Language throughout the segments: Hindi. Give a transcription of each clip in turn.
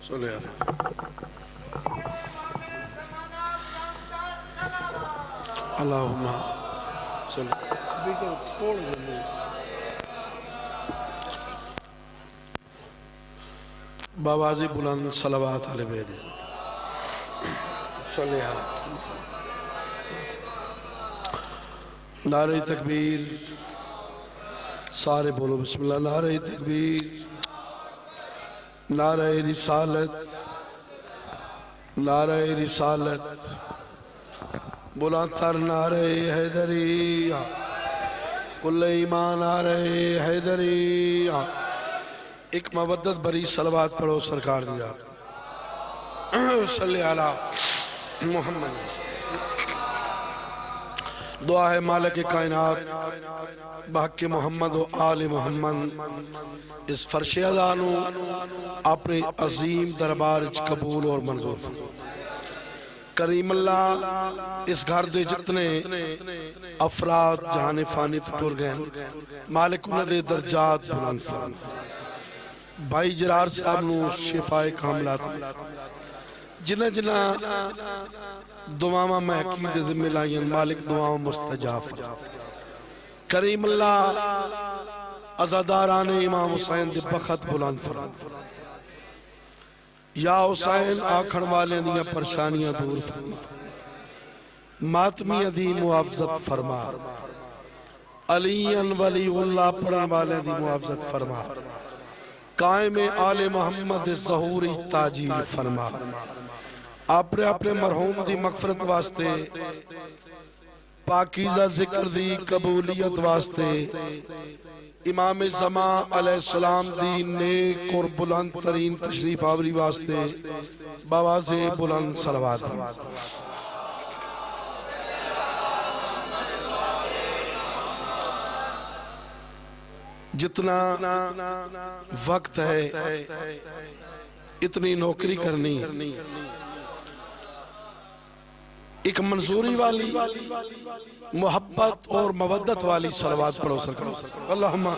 चले आ अल्लाहुम्मा बाबाजी बुलंद सलावत अलैहि बेद चले आ नारे तकबीर सारे बोलो बिस्मिल्लाह। नारे तकबीर, नारे रिसालत, नारे रिसालत, बुलंदतर नारे हैदरी, कुल्ले ईमान नारे हैदरी। एक मवद्दत भरी सलवात पढ़ो सरकार दिया सल्ले अला मुहम्मद। दुआ है मालिक कायनात बाकी मोहम्मद व आले मोहम्मद इस फर्श अज़ा नू अपने अजीम दरबार कबूल और मंजूर करीम अल्लाह। इस घर दे जितने अफराद जहाने फानी टुर गए मालिक उन्हें दर्जात बुलंद फरमा। भाई जरार साहब नू शिफाए कामला जिन्हें जिन्हें दुआवां महकी दे ज़िम्मे लाईयां मालिक दुआवां मुस्तजाब करीम अल्लाह। अज़ादारान इमाम हुसैन दे बखत बुलंद फरमा। या हुसैन आखण वाले दियां परेशानियां दूर फरमा। मातमी दी मुआवजत फरमा। अलीयन वलीउल्लाह पढ़न वाले दी मुआवजत फरमा। कायम आले मोहम्मद ज़हूरी ताजील फरमा। अपने अपने मरहूम दी मगफरत वास्ते पाकीज़ा जिक्र दी कबूलियत वास्ते इमाम ज़मा अलैहिस्सलाम दी नेक और बुलंद तरीन तशरीफ आवरी वास्ते बावाज़े बुलंद सलवात। जितना वक्त है इतनी नौकरी करनी। एक मंजूरी वाली मोहब्बत और मवद्दत वाली सलवात पढ़ो सरकार। अल्लाहुम्मा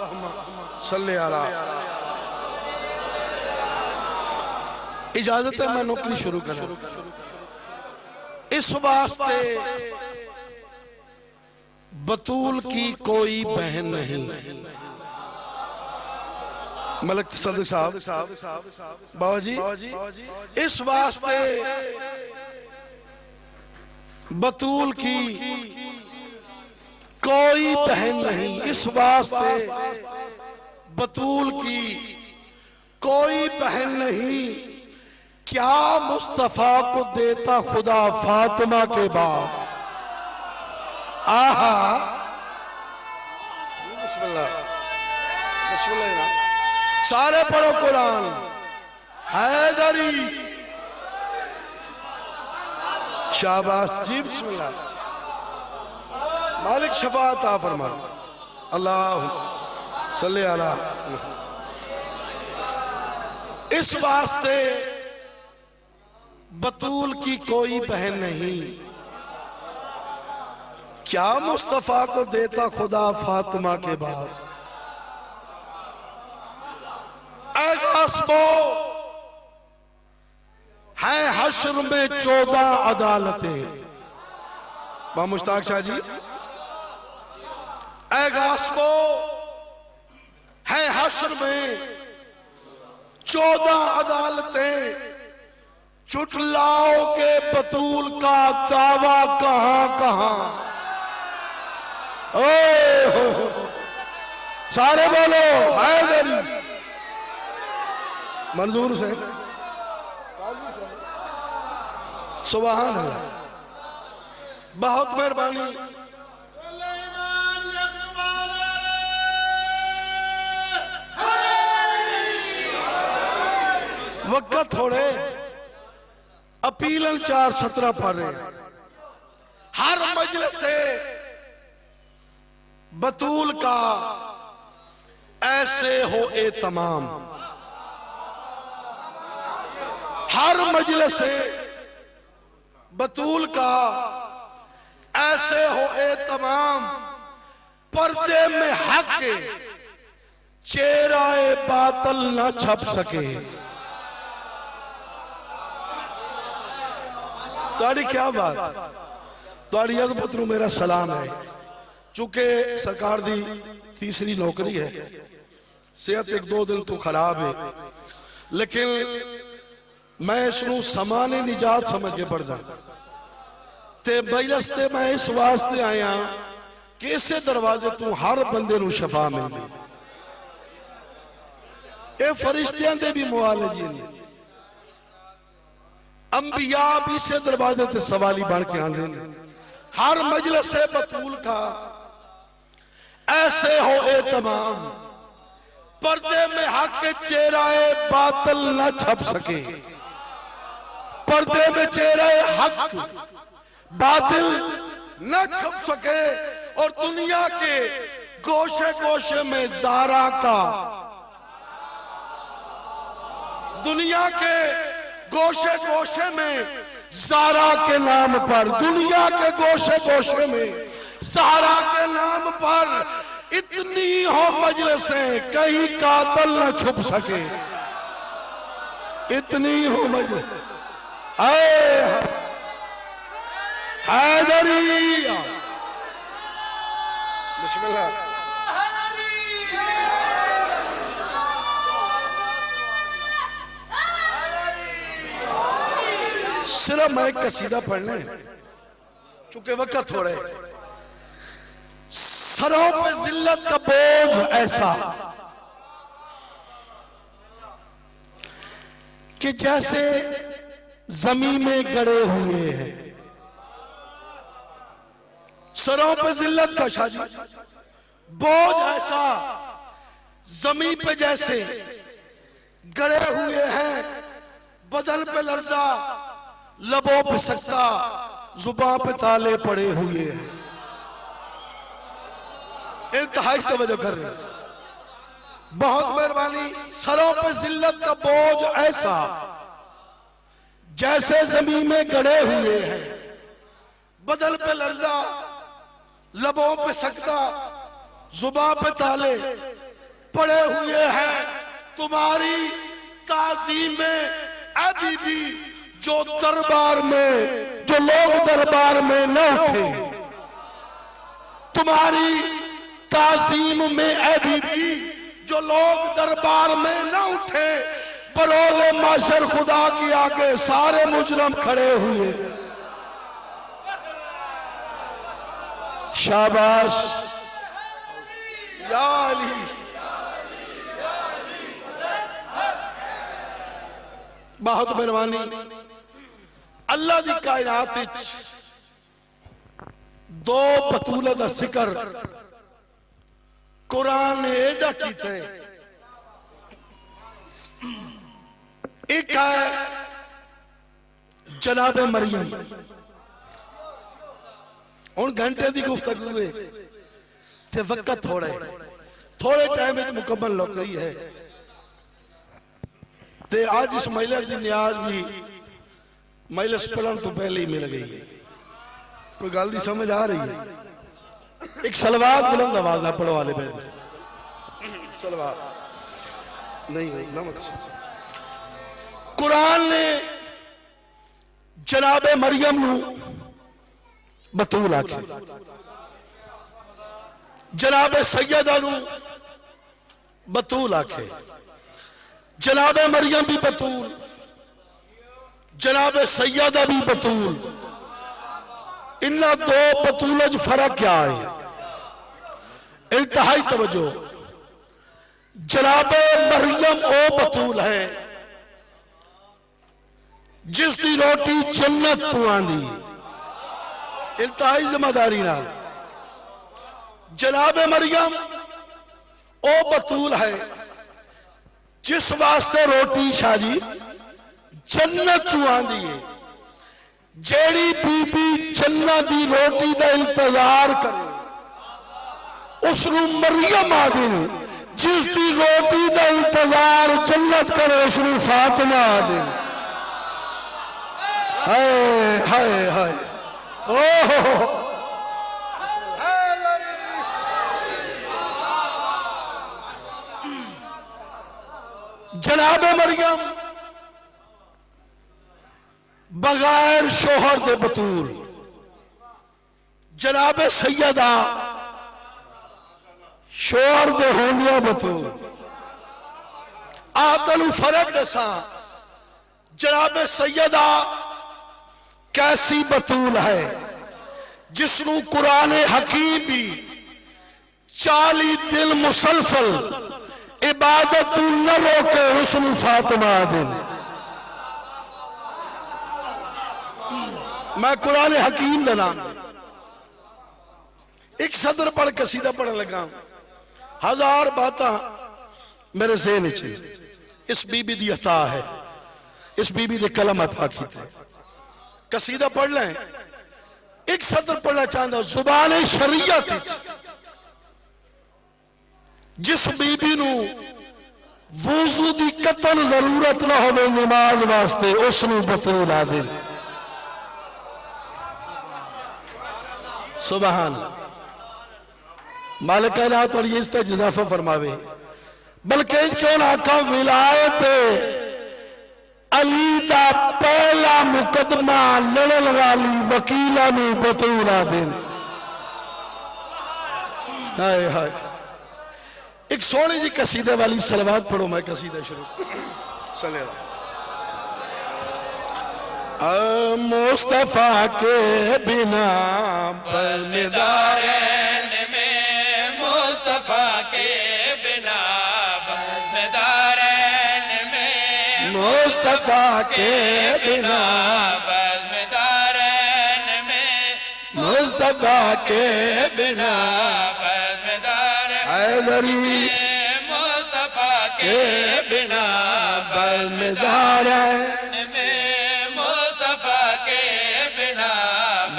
सल्ले अला। इजाजत है मैं नौकरी शुरू करूं इस वास्ते बतूल की कोई बहन नहीं। मलिक सदक साहब बाबा जी इस वास्ते बतूल की कोई बहन नहीं। इस वास्ते बतूल की कोई बहन नहीं। क्या मुस्तफा को देता खुदा फातिमा के बाद। आहा बिस्मिल्लाह बिस्मिल्लाह सारे पढ़ो कुरान। हैदरी शाबाश जी बिस्मिल्लाह। मालिक शफाअत आ फरमा। अल्लाह सल्ले अला। इस वास्ते बतूल की कोई बहन नहीं। क्या मुस्तफा को देता खुदा फातिमा के बाद। है हश्र में 14 अदालतें। बा मुश्ताक शाह जी गास्पो है हश्र में 14 अदालतें। चुटलाओगे बतूल का दावा कहां कहां। सारे बोलो हैदरी मंजूर से सुभान अल्लाह। बहुत मेहरबानी। वक्त थोड़े अपीलन 4:17 पढ़ रहे। हर मजलिस से बतूल का ऐसे हो ए तमाम। हर मजलिस से बतूल का ऐसे हो ए तमाम। पर्दे में हक चेहरा बातल न छप सके। ताड़ी क्या बात, ताड़ी अदबत नूं मेरा सलाम है। चूंकि सरकार दी तीसरी नौकरी है, सेहत एक दो दिन तो खराब है, लेकिन मैं इसनूं समाने निजात समझ के पढ़दा ते मजलिस ते मैं इस वास्ते आया कि इसे दरवाजे तू हर बंदे नूं शफा मिलदी। ये फरिश्तियां दे भी मुआलजी ने, अंबिया भी इसे दरवाजे ते सवाली बन के आंदे ने। हर मजलिस से बतूल का ऐसे हो ए तमाम, पर्दे में हक के चेहराए बातिल न छप सके। पर्दे में चेहराए हक बातिल न छप सके और दुनिया के गोशे गोशे में ज़ारा का, दुनिया के गोशे गोशे में ज़ारा के नाम पर, दुनिया के गोशे गोशे में ज़ारा के नाम पर इतनी हो मजलिसें कहीं कातिल न छुप सके। इतनी हो मजलिस हैदरी बिस्मिल्लाह। सिर्फ मैं एक कसीदा पढ़ना है चूंकि वक्त थोड़ा है। सरों पे जिल्लत का बोझ ऐसा कि जैसे जमीन में गड़े हुए हैं। सरों पे जिल्लत का शाजी बोझ ऐसा जमीन पे जैसे गड़े हुए हैं। बदन पे लर्जा, लबों पे सकता, जुबान पे ताले पड़े हुए हैं। इंतहाई तवज्जो कर रहे हैं, बहुत मेहरबानी। सरों पे जिल्लत का बोझ ऐसा जैसे जमीन में गड़े हुए हैं। बदन पे लर्जा, लबों पे सकता, जुबान पे ताले पड़े हुए हैं। तुम्हारी ताज़ीम में अभी भी जो दरबार में, जो लोग दरबार में न उठे, तुम्हारी ताज़ीम में अभी भी जो लोग दरबार में न उठे, बरोज़े माशर खुदा के आगे सारे मुजरम खड़े हुए। शाबाश या अली। बहुत मेहरबानी। अल्लाह दी कायनात विच दो बतूला दा जिक्र कुरान ने एडा कीता है। एक है जनाब मरियम। हुण घंटे की गुफ्तगू है ते वक्त थोड़ा है, थोड़े टाइम में मुकम्मल नौकरी है ते आज इस महिला की न्याज भी महिला पढ़न तो पहले ही मिल गई। कोई गल दी समझ आ रही है? एक सलवात बुलंद आवाज ना पढ़ो वाले बैठ। सलवात नहीं नहीं नमक। कुरान ने जनाब मरियम नू बतूल आखे, जनाब सैयदा नू बतूल आखे। जनाब मरियम भी बतूल, जनाब सैयदा भी बतूल। इन्ना दो बतूलों च फर्क क्या है? इंतहाई तवज्जो। जनाब मरियम ओ बतूल है जिसकी रोटी जन्नत तो आंदी। इंतहाई जिम्मेदारी नाल। जनाब मरियम ओ बतूल है जिस वास्ते रोटी शाजी जन्नत चू आंदी है। जेड़ी बीबी जन्नत दी रोटी का इंतजार करे उसनू मरियम आदि। जिसकी रोटी का इंतजार जन्नत करे उसनू फातिमा आदि। हाय हाय हाय ओह जनाब मरियम बगैर शोहर दे बतूल जनाबे सैयदा शोहर दे होंदिया बतूल आप तेन फर्क दसा जनाबे सैयदा कैसी बतूल है जिसनू कुरान हकीम भी 40 दिन मुसलसल इबादत न रोके हुस्न फातिमा दिन। मैं कुरान हकीम का नाम एक सदर पढ़ कसीदा पढ़न लगा 1000 बातें मेरे ज़हन च इस बीबी दी अता है इस बीबी ने कलम अता की कसीदा पढ़ लें एक सदर पढ़ना चाहता जुबान शरीयत जिस बीबी नू वुजू दी कतन जरूरत ना हो नमाज वास्ते उसनू बतूल आ दे। सुभान मालिक कायनात और ये इस तरह इजाफा फरमावे बल्कि क्यों ना आका विलायत अली दा पहला मुकदमा लड़न वाली वकीला नू बतूल आ दे। हाय हाय एक सोहनी जी कसीदे वाली सलवात पढ़ो मैं कसीदा शुरू चले मुस्तफा के बिना बलमेदारैन में मुस्तफा के बिना बलमेदारैन में मुस्तफा के बिना बलमेदारैन में मुस्तफा के बिना हैदरी मुस्तफा के बिना बलमेदारैन में मुस्तफा के बिना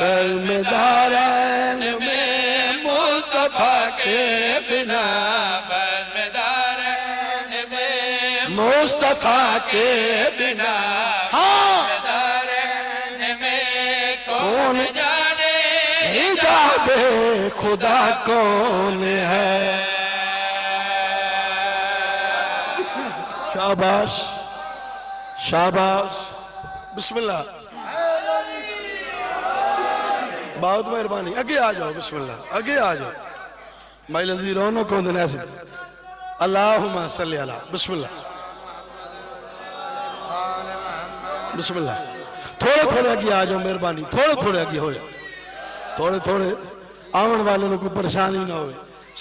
बलमेदारैन में मुस्तफा के बिना बलमेदारैन में मुस्तफा के बिना हाँ बलमेदारैन में कौन जाने हिजाबे खुदा कौन है। शाबाश शाबाश बिस्मिल्लाह बहुत मेहरबानी आगे आ जाओ बिस्मिल्लाह आगे आ जाओ माइल रौनों को दिन ऐसे अल्लाहुम्मा सल्ली अला बिस्मिल्लाह बिस्मिल्लाह थोड़े थोड़े आगे आ जाओ मेहरबानी थोड़े थोड़े आगे हो जाओ थोड़े थोड़े आवन वाले को परेशानी ना हो।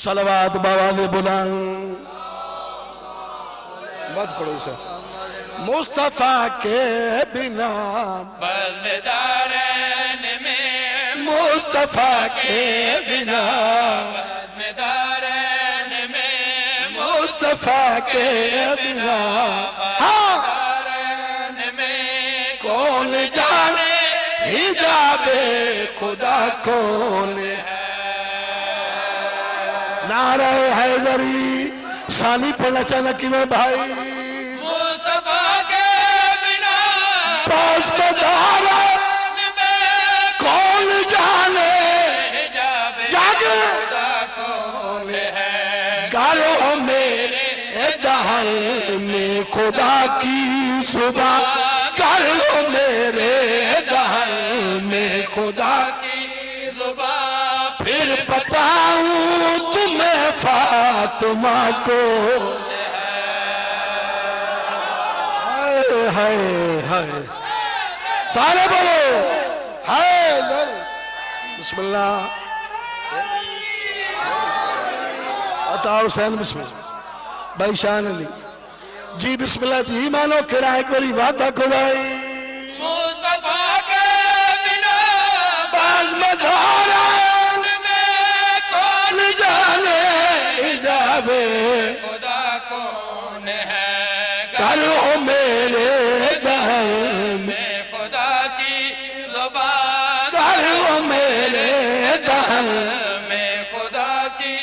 सलवात बाबा दे बुलंद मत पढ़ो सर मुस्तफा के बिना बलमेदारैन में मुस्तफा के बिना बलमेदारैन में मुस्तफा के बिना हाँ में कौन जाने हिजाबे खुदा कौन है। नारे हैदरी सानी पढ़ना चाहना कि मैं भाई मुस्तफा के बिना बाज़ कौन जाने जाग कौन है गारो मेरे दहन में खुदा की सुबह गारो मेरे दहन में खुदा की जुबान फिर बताऊं तुम्हें फातिमा को हाय हाय हाय सारे बोलो हाय बिस्मिल्लाह अता हुसैन बिस्मिल्लाह भाई शान अली जी बिस्मिल्लाह जी मानो किराए को वादा को भाई मुस्तफा के बिना बाज में धारा कौन जाने हिजाबे खुदा कौन है करो मेरे दहन में खुदा की जुबान करो मेरे दहन में खुदा की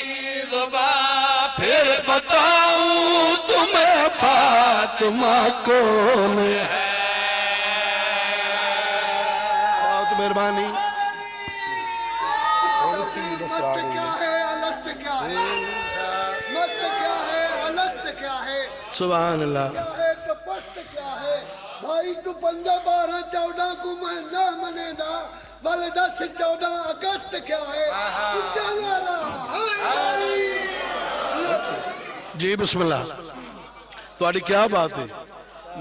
जुबान फिर बताऊं तुम्हें फातिमा कौन है। बहुत मेहरबानी मस्त क्या है अलस्त क्या है मस्त क्या है अलस्त क्या है सुभान अल्लाह क्या है तो पस्त क्या है भाई तू 15 12 14 को महीना मनेदा वाले 10 14 अगस्त क्या है उजाला जी बिस्मिल्लाह तुम्हारी क्या बात है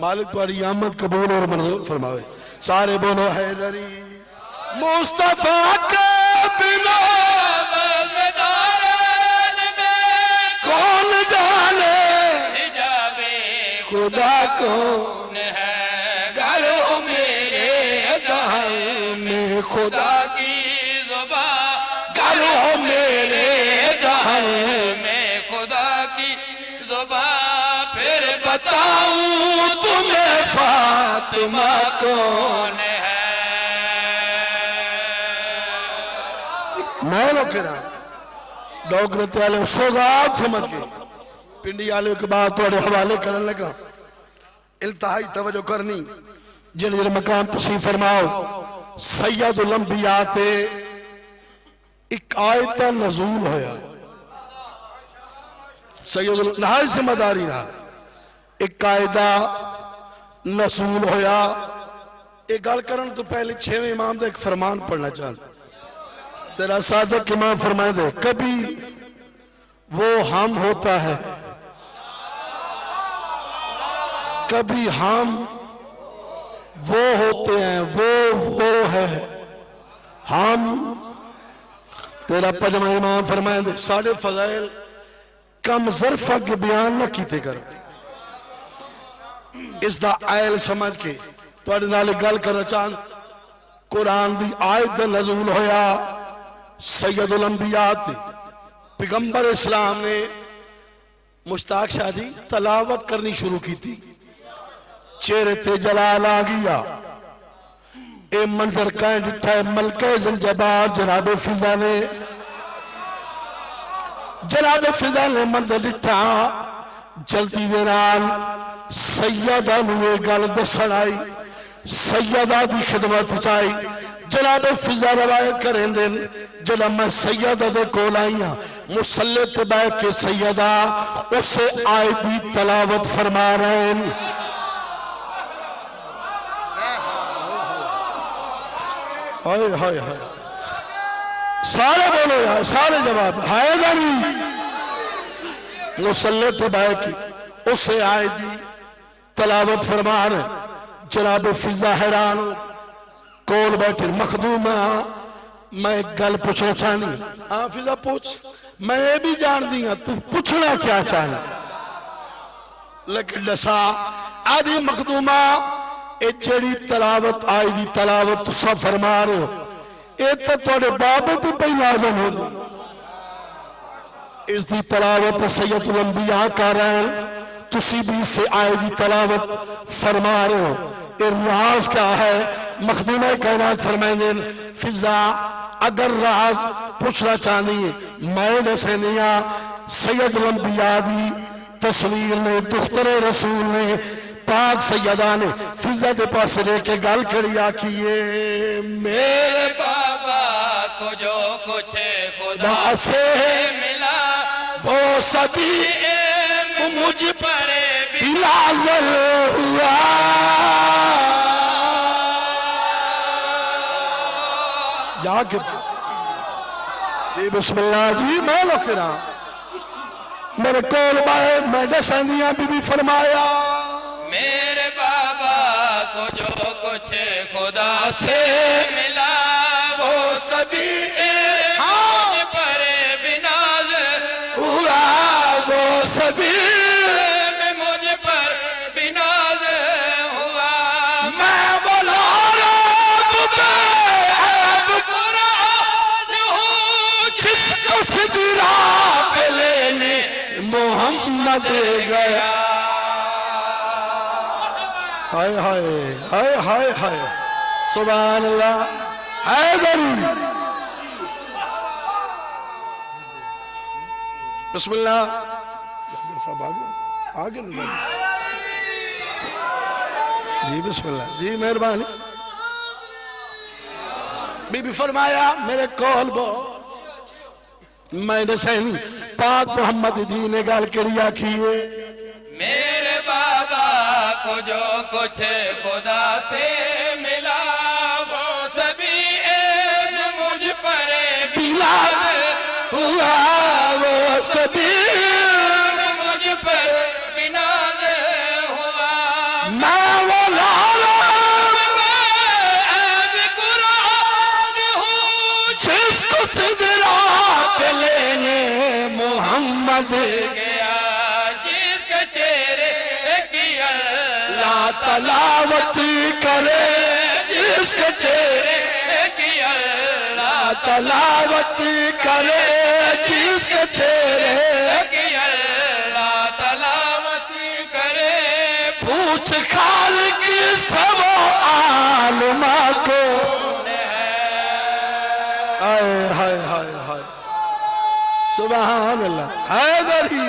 मालिक तुम्हारी आमद कबूल और मंजूर फरमावे सारे बोलो हैदरी मुस्तफा के बिना मदारन में कौन जाने हिजाबे खुदा को कौन है गलो मेरे दहर में खुदा खुदा की जुबान गलो मेरे दहर में खुदा की जुबान फिर बताऊं तुम्हें फातिमा को कौन है मैं लोग कह रहा डोगरते वाले सोजाब समझ के पिंडी वाले के बाद थोड़े हवाले करने लगा इल्तहाई तवज्जो करनी जिन जिन मकाम तशरीफ फरमाओ सैयदुल अंबिया ते एक आयत नज़ूल होया सैयदुल नहाय जिम्मेदारी ना एक कायदा नज़ूल होया एक गल करन तो पहले 6वें इमाम का एक फरमान पढ़ना चाहता तेरा सादक इमाम फरमाए दे कभी वो हम होता है कभी हम वो होते हैं वो है हम तेरा पजमा इमाम फरमाए दे साढ़े फजाइल कम ज़र्फ़ के बयान न कीते कर इसका आयल समझ के तुहाडे नाल गल करना चाहता कुरान की आयत नज़ूल होया सैयदुल अंबिया पैगंबर इस्लाम ने मुश्ताक शाह जी तलावत करनी शुरू की थी चेहरे ते जलाल आ गया ए मंजर कह डिठा है मलके ज़ंजबार जनाबे फिजा ने मंजर डिठा जल्दी दे नाल सैयदा नूं गल दसन आई सैयदा की खिदमत चाई जनाब फिजा रवायत करें दिन जब मैं सैयदा दे कोल आई हाँ मुसल्ले ते बैठ के सैयदा उसे आयत की तलावत फरमा रहे हैं हाय हाय हाय सारे बोलो यार सारे जवाब आएगा नहीं मुसल्ले ते बैठ के उसे आयत की तलावत फरमा रहे जनाब फिजा हैरान कोल बैठे मखदूमा मैं गल पूछना चाहनी हाँ फिजा पूछ मैं ये भी जान दी हाँ तू पूछना क्या चाहना लेकिन दसा आदि मखदूमा ये जड़ी तलावत आई दी तलावत तुसा फरमा रहे हो ये तो थोड़े बाबे तो पहले लाजम हो इसकी तलावत सैयदुल अंबिया कर रहे हैं तुसी भी इससे आए दी तलावत फरमा रहे हो ये राज क्या है मखदूमा कायनात फरमाएंगे फिजा अगर राज पूछना चाहनी है मैं दसनिया सैयदुल अंबिया दी तस्वीर ने दुख्तरे रसूल ने पाक सैयदा ने फिजा के पास लेके गल करी आखिए मेरे बाबा को जो कुछ खुदा खुदा से मिला वो सभी मुझ पर भी बिलाजल हुआ जाके जी बिस्मिल्लाह जी मैं लोकेरा मेरे कोल बाए मैं दसनिया बीबी फरमाया मेरे बाबा को जो कुछ खुदा से मिला वो सभी मुझ पर भी नाज़िल हुआ वो सभी में मुझ पर भी नाज़िल हुआ मैं बोला रब अब कुरान हूँ जिसको सिदरा पे लेने मोहम्मद गया हाय हाय हाय हाय हाय सुभान अल्लाह हैदरी बिस्मिल्लाह साहब आगे नहीं जी बिस्मिल्लाह जी मेहरबानी बीबी फरमाया मेरे कौल बो मैंने सैनी पाक मोहम्मद दी ने गल करी आखी है मेरे बाबा को जो कुछ खुदा से मिला वो सभी ऐब मुझ पर बिलाल हुआ वो सभी मुझ पर बिनाज हुआ मैं वो लाला अब कुरान हूँ जिसको सिदरा पे लेने मोहम्मद गया जिसके चेहरे की ला तलावत करे जिसके चेहरे की अल्लाह तलावत करे जिसके चेहरे की अल्लाह तलावती करे पूछ खालिक सब आलमा को हाय हाय हाय हाय सुभान अल्लाह हैदरी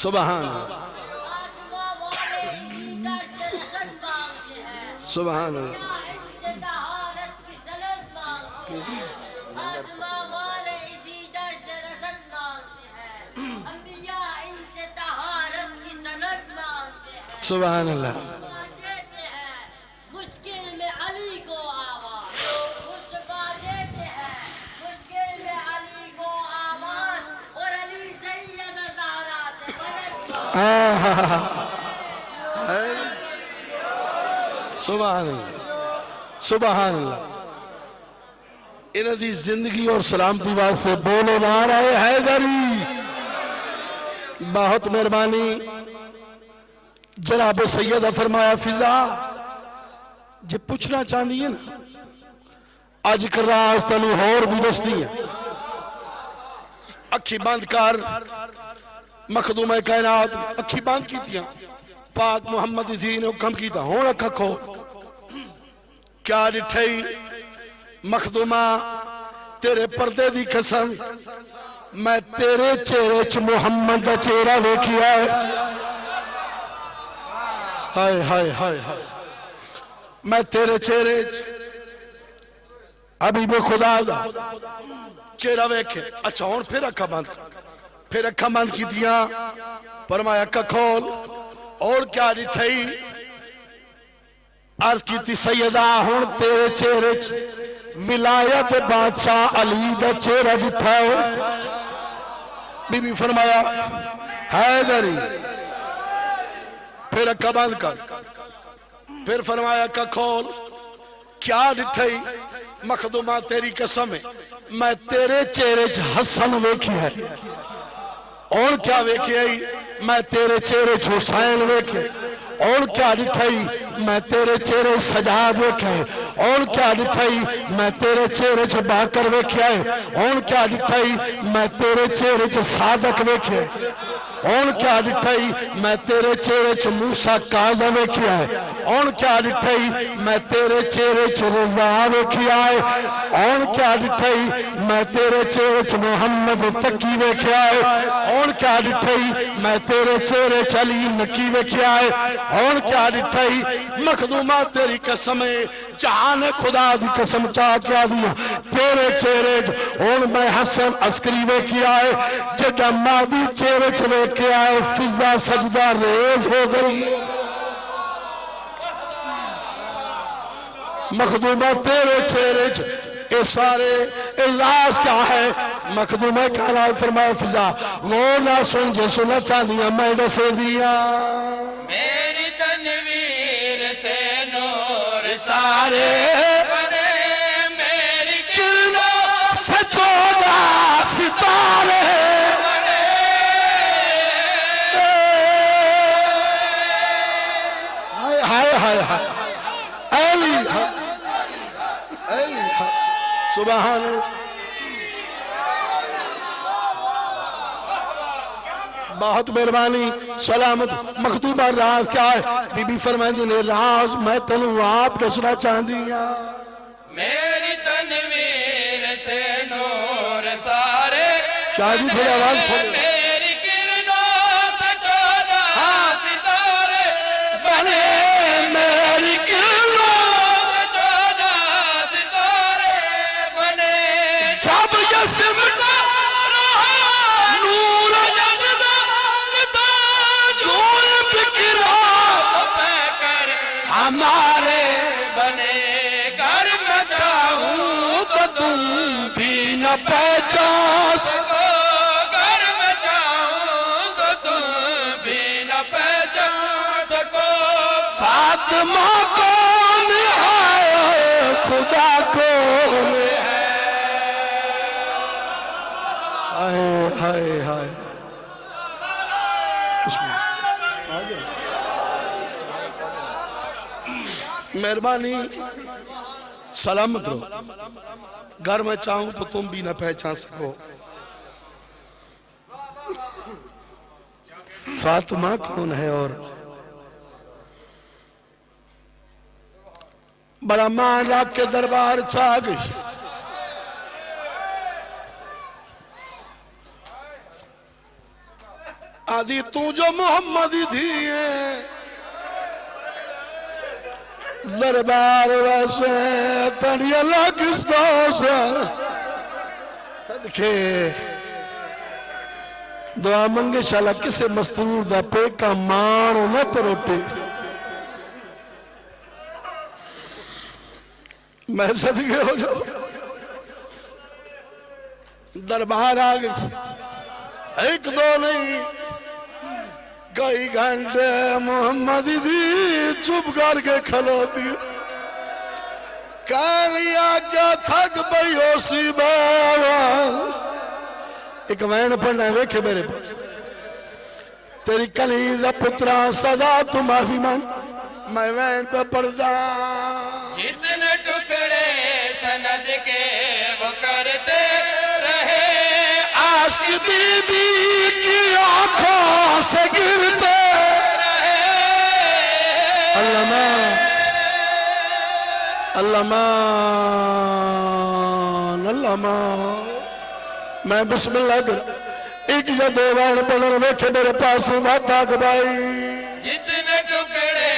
सुभान अल्लाह सुभान अल्लाह सुभान अल्लाह मुश्किल में अली को आवाज मुस्तफा देते हैं मुश्किल में अली को आवाज और अली सैयद ज़हरा से सुभान अल्लाह सुभान अल्लाह इन्हां दी जिंदगी और सलामती वास्ते बोलो नारा हैदरी बहुत मेहरबानी जनाब सैयद फरमाया फिजा जे पूछना चाहती है ना अज कर राज तेन होर भी दसदी है अखी बंद कर मखदूम कायनात अखी बंद की पाक मुहम्मद दी ने हुक्म किया हुण अखा खोल क्या डिठई मखदूमा तेरे पर्दे दी कसम मैं तेरे चेहरे च मुहम्मद का चेहरा वेखिया है हाय हाय हाय हाय मैं तेरे चेहरे अभी भी खुदा दा चेहरा वेखे अच्छा हुण फिर अखा बंद की फरमाया अखा खोल और क्या डिठई अर्ज की सैयदा हुण तेरे चेहरे च विलायत बादशाह अली दा चेहरा डिठा है बीबी फरमाया हैदरी फिर अक्का बंद कर फिर फरमाया अक्का खोल क्या डिठई मखदूमा तेरी कसम है मैं तेरे चेहरे च हसन वेखी है और क्या वेखे मैं तेरे चेहरे च हुसैन वेखे और क्या डिठई मैं तेरे चेहरे सजाद वेखे और क्या डिठई मैं तेरे चेहरे च बाकर वेखे और क्या डिठई मैं तेरे चेहरे च सादक वेखे और क्या डिठई मैं तेरे चेहरे च मूसा काज़ा वेखिया है और क्या डिठई मैं तेरे चेहरे च रज़ा वेखिया है और क्या डिठई मैं तेरे चेहरे च मुहम्मद तकी वेखिया है और क्या डिठई मैं तेरे चेहरे च अली नकी वेखिया है और क्या डिठई मखदूमा तेरी कसम जान खुदा दी कसम चाह क्या दिया तेरे चेहरे और मैं हसन अस्करी वेखिया है जड़ा मादी चेहरे च वेखिया है फिजा सजदा रेज हो गई मखदूमा तेरे चेहरे च ये सारे इलाज क्या है मखदूमा काला फरमाया फिजा गौर ना सुन जो सुनना चाहदिया मैं दसे दिया मेरी तनवीर से नूर सारे बने मेरी किरणों से 14 सितारे हाय हाय हाय अली अली सुभान बहुत मेहरबानी सलामत मखतूबा राज क्या है बीबी फरमाती ने राज मैं तेनू आप दसना चाहती हाँ मेरी तनवीर से नूर सारे शादी थोड़ी आवाज खोलो मेरी किरणों से 14 सितारे बने मेरी किरणों से 14 सितारे बने जब ये सिमटा नूर हमारे बने घर में चाहूं तो तुम भी न पहचान सको, घर में चाहूं तो तुम भी न पहचान सको। फातिमा कौन है खुदा को, हाय हाय हाय। मेहरबानी सलामत रहो, घर में चाहूं तो तुम भी न पहचान सको। फातिमा कौन है और बड़ा मान रख के दरबार च आ गई। आदि तू जो मोहम्मदी थी दरबार वैसे तड़ी अलग सदके दुआ मंगे शाला किसे मस्तूर दा पेका मान न तरोटे। मैं सदके हो जाओ, दरबार आ गई, एक दो नहीं कई घंटे मोहम्मद दी चुप करके खलोती। कालिया क्या थक पई होसी बाबा, एक वैन पढ़ना वेखे मेरे पास। तेरी कली दा पुत्रा सदा तू माफी मांग, मैं वैन पे पढ़दा। जितने टुकड़े सनद के वो करते रहे, आशिक बीबी की आंखों से गिरते रहे। अल्लामा अल्लामा अल्लामा मैं बिस्मिल्लाह कर एक या दो बार पढ़ने वेखे मेरे पास बात आ गई। जितने टुकड़े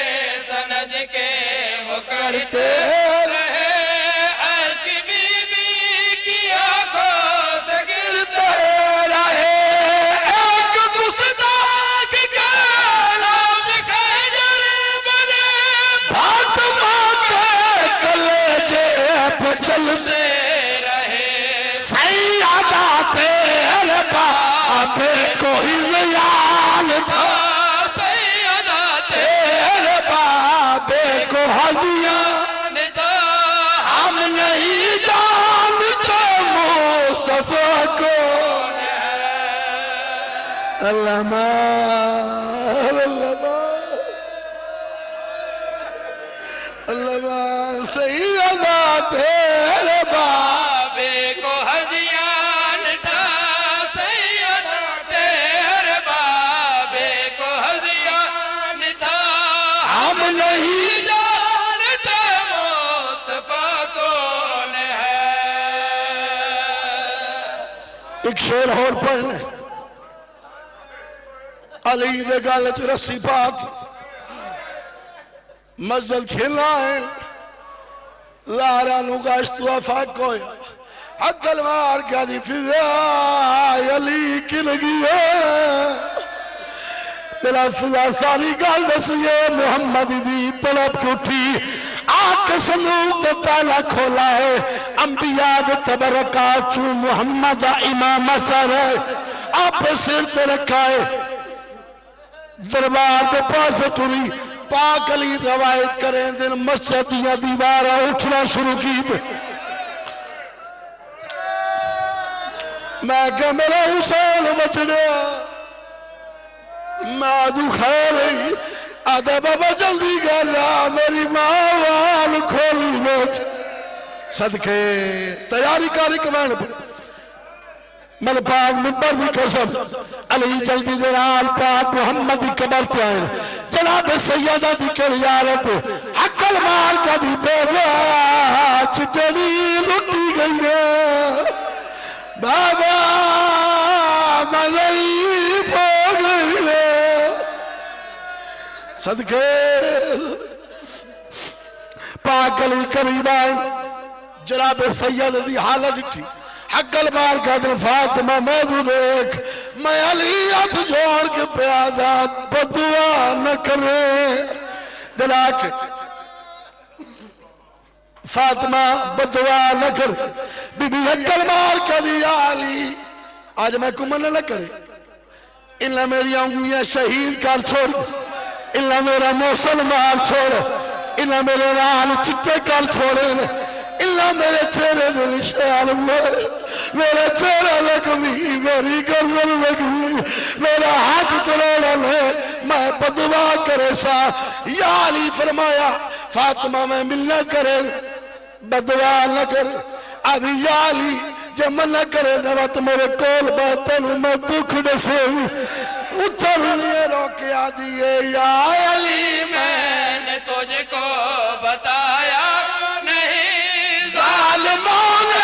सनद के वो करते रहे, आशिक बीबी की आंखों से गिरते रहे। एक गुस्ताख का नाम खैबर बने, फातिमा के कलेजे पे चलते रहे। सैयदा तेरे बाबे को हिज़यान था, सैयदा तेरे बाबे को हज़ियान था, हम नहीं जानते मुस्तफा को। अल्लामा अल्लामा अल्लामा सैयदा तेरे बाबे को हज़ियान था, सैयदा तेरे बाबे को हज़ियान था। हम नहीं जानते मुस्तफा कौन है। एक शेर और पढ़ने। अली दे गल च रस्सी पाक मस्जिद खेलना है, लारा नु गश्त वफाक होया, अकल मार क्या दी फिजा अली की लगी है। तेरा फिजा सारी गल दसिए मोहम्मद दी तड़प उठी, आके संदूक तो ताला खोला है, अंबिया दे तबरकात चू मोहम्मद दा इमाम अचर है, आप सिर ते रखा है। दरबार के पास टुरी, पाक अली रवायत करें दिन मस्जिद दियां दीवारां उठना शुरू की। मैं क्या मेरा हुसैन बचड़िया, मैं तू खैर आदा बाबा जल्दी कर मेरी मां वाल खोली मोच सदके तैयारी कारी कमान पर मल पाक मिंबर दी कसम अली जल्दी दे नाल पाक मोहम्मद दी कबर पे आए। जनाब सैयदा दी कलियारत अकल मार का दी बेवा चिटड़ी लुटी गई है, बाबा मज़ईफ हो गई है सदके। पाक अली करीब आए, जनाब सैयद दी हालत दिठी, अकल मार का दिन फातिमा मौजूद देख, मैं अली हाथ जोड़ के प्यादा बदुआ न करे दिला के फातिमा बदवा न कर बीबी अक्ल मार कर आली आज मैं कुमन न करे इन्ना मेरी उंगलियां शहीद कर छोड़ इन्ना मेरा मौसल मार छोड़ इन्ना मेरे रान चिट्टे कर छोड़े इन्ना मेरे चेहरे के निशान मेरा चेहरा लकमी मेरी गर्दन लकमी मेरा हाथ तोड़ा ले मैं बदवा करे सा या अली फरमाया फातिमा मैं मिलना करे बदवा न कर आदि या अली जे मना करे दवत मेरे कोल तेन मैं दुख दसे उच्चा रुनिए रोके आदि या अली मैंने तुझको बताया नहीं जालिमों ने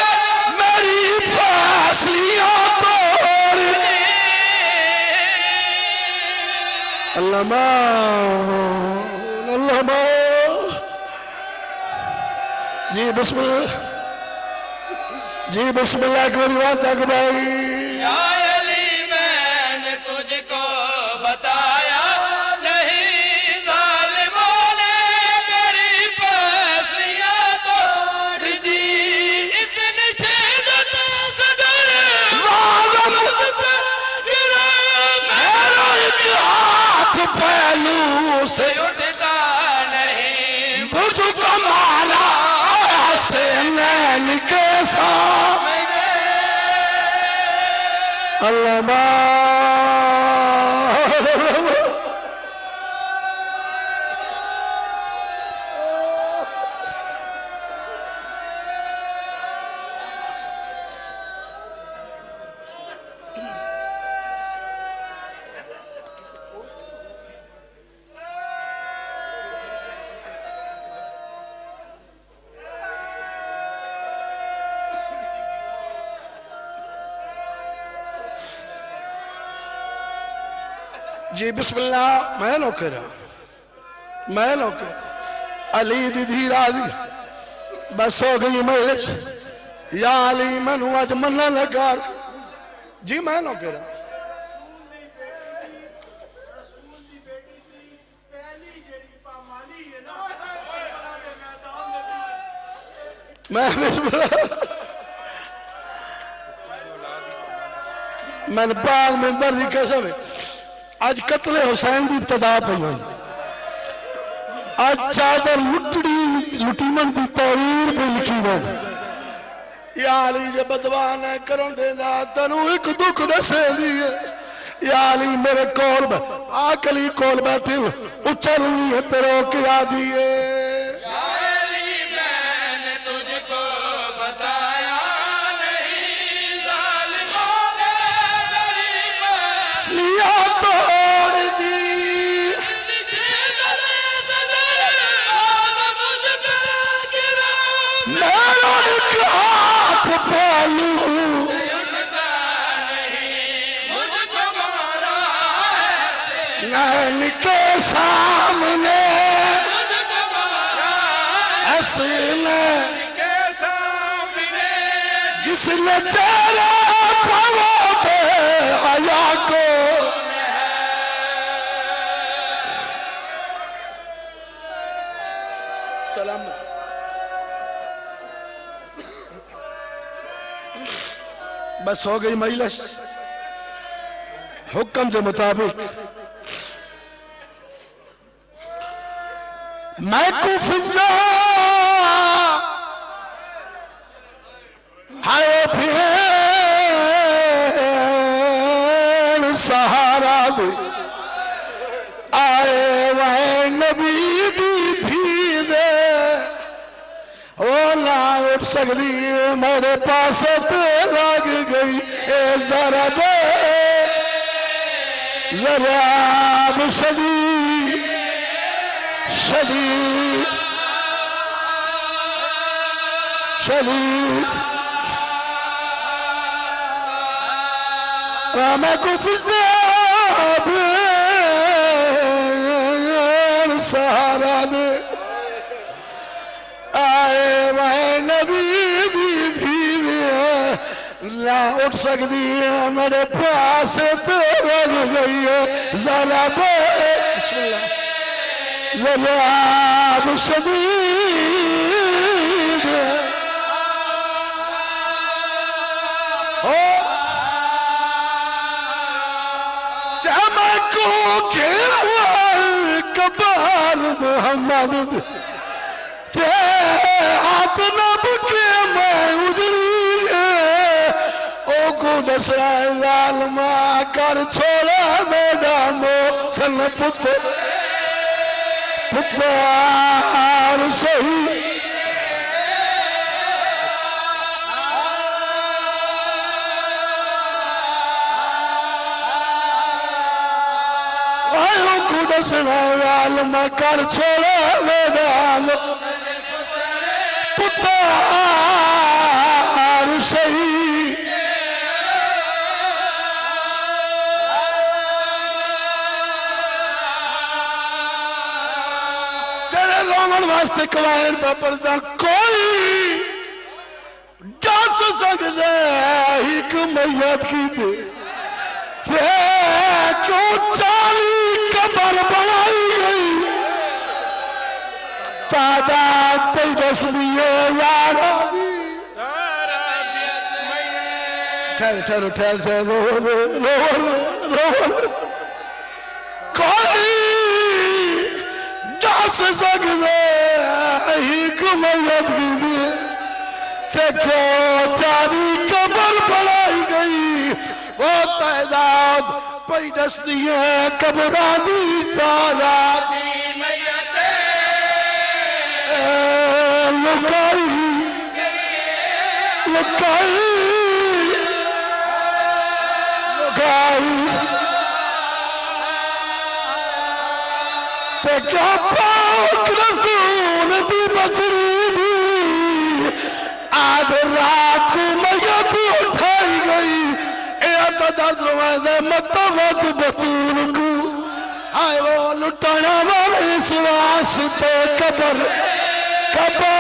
मेरी फांसियां तोड़ अल्लामा अल्लामा जी बिस्मिल्लाह जी बिस्मिल्लाह एक बारी बात तक भाई या अली मैंने तुझको बताया नहीं जालिमों ने मेरी फांसियां तोड़ दी इतनी शिद्दत से डरे गिरा मेरा एक हाथ पहलू से उठता नहीं बुझ मारा हसनैन के साथ अल्लामा जी बिस्मिल्लाह मैं नौकर अली दी धी राजी बस हो गई महलिस या अली मैनू अज मना लगा जी मैं नौकर मैं मैंने बाग में बर्दी कसम है आज कतले हुसैन की इब्तदा पई आज चादर लुटीमन की तहरीर पे लिखी गई या अली जे बदवा न करन देना तेनू एक दुख दसे दिए या अली मेरे कोल आकली कोल बैठे उच्चा रुनी है तेरे के आ दिए लिया तोड़ दी मेरा एक हाथ पहलू नैन के सामने हसीने जिसने चेहरा पावा पे हया को सलामत बस हो गई मजलिस हुक्म के मुताबिक मैं कुफिजा हाय फिर सहारा दे आए वह नबी थी दे ओ ना उठ सकती मेरे पास तो लग गई ए जरा दे जरा शदीद शदीद शदीद मैं कुछ सहारा दे आए वह नबी थी ला उठ सकती है मेरे पास तो लग गई है जरा जरा शदीद चमको घेरवाल कबार मोहम्मद ते हाथ नब के मैं उजड़ी ओ को दसरा जालमा कर छोड़ा मेरा मोसन पुत्र पुत्र सही वाल में कर छोड़े मैदान पुत्र सही तेरे लोगों वास्ते कवायन पर कोई दस सकते एक मैयत की क्यों 40 कबर बनाई गई तादाद पे दस दिए यार ठहरो ठहरो ठहरो कोई 10 सकते एक मैयत की क्यों 40 कबर बनाई गई वो तादाद पैदस दिए कबरानी सारा लुकाई लुकाई लुकाई ते क्या पाक रसूल दी बचड़ी दी आध रात को मैयत उठाई गई मतवत बतूल को आए वो लुटाना वाले विश्वास पे कबर कबर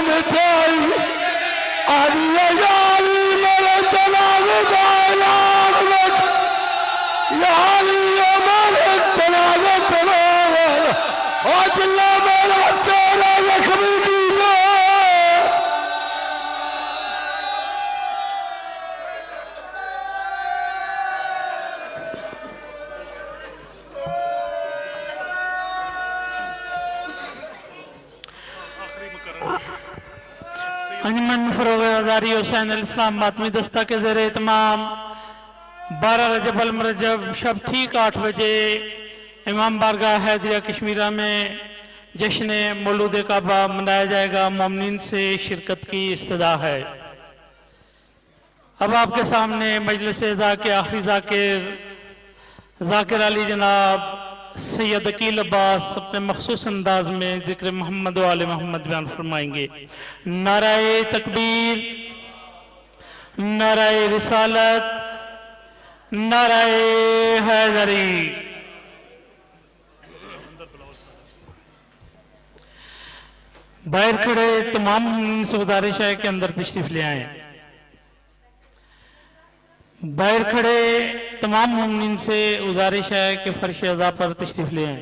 मिठाई आलिया यारी मेरे जनाजे का ऐलान मत यारी मेरे जनाजे तनावर और जिल्ला मेरा चेहरा जख्मी की अंजमन फरोग आजारी हुसैन इस्लाम मातमी दस्ता के ज़ेरे इत्माम 12 रजब अल मुरज्जब शब ठीक 8 बजे इमाम बारगाह हैदरिया कश्मीरा में जश्न मौलूद काबा मनाया जाएगा। मोमिनीन से शिरकत की इस्तदा है। अब आपके सामने मजलिस ज़ा के आखिरी ज़ाकिर अली जनाब सैयद अकील अब्बास अपने मखसूस अंदाज में जिक्र मोहम्मद वाले मोहम्मद बयान फरमाएंगे। नाराए तकबीर, नाराए रिसालत, नाराए हैदरी। बाहर खड़े तमाम से गुजारिश है कि अंदर तशरीफ ले आए। बाहर खड़े तमाम मुमिनीन से गुजारिश है कि फर्श अज़ा पर तशरीफ ले आए।